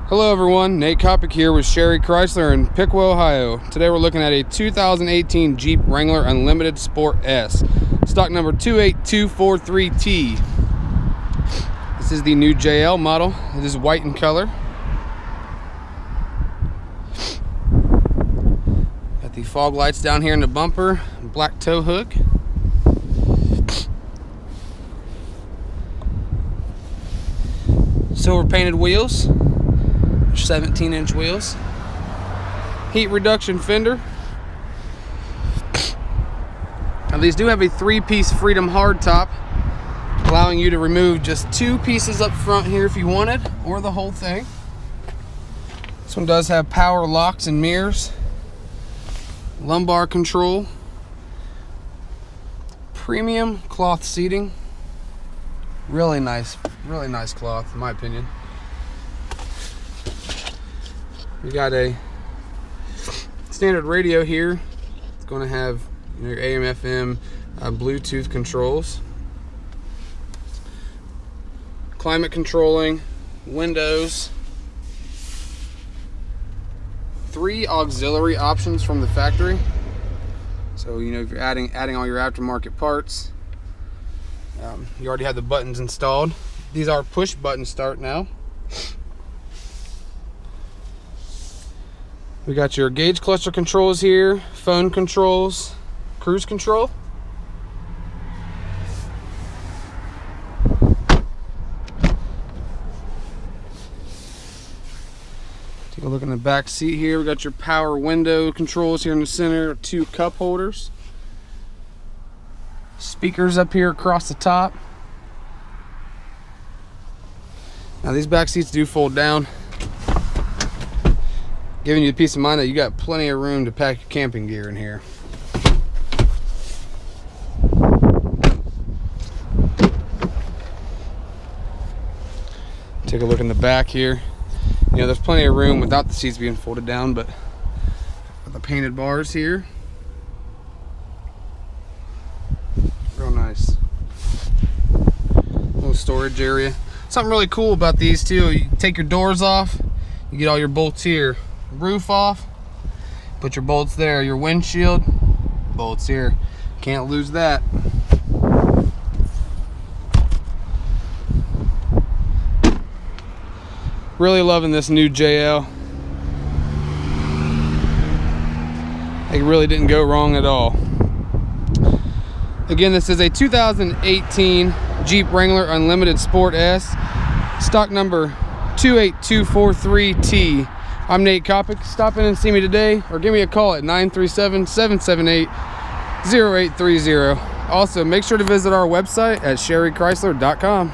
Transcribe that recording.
Hello everyone, Nate Kopic here with Sherry Chrysler in Piqua, Ohio. Today we're looking at a 2018 Jeep Wrangler Unlimited Sport S, stock number 28243T. This is the new JL model. It is white in color. Got the fog lights down here in the bumper, black tow hook. Silver painted wheels. 17-inch wheels, heat reduction fender. Now these do have a 3-piece Freedom hardtop, allowing you to remove just 2 pieces up front here if you wanted, or the whole thing. This one does have power locks and mirrors, lumbar control, premium cloth seating. Really nice cloth in my opinion. You got a standard radio here. It's going to have your AM, FM, Bluetooth controls, climate controlling, windows, 3 auxiliary options from the factory. So if you're adding all your aftermarket parts, you already have the buttons installed. These are push button start now. We got your gauge cluster controls here, phone controls, cruise control. Take a look in the back seat here. We got your power window controls here in the center, 2 cup holders. Speakers up here across the top. Now these back seats do fold down, giving you the peace of mind that you got plenty of room to pack your camping gear in here. Take a look in the back here. There's plenty of room without the seats being folded down, but the painted bars here, real nice. Little storage area. Something really cool about these too, you take your doors off, you get all your bolts here. Roof off, put your bolts there. Your windshield, bolts here. Can't lose that. Really loving this new JL. It really didn't go wrong at all. Again, this is a 2018 Jeep Wrangler Unlimited Sport S, stock number 28243T. I'm Nate Kopic. Stop in and see me today, or give me a call at 937-778-0830. Also, make sure to visit our website at sherrychrysler.com.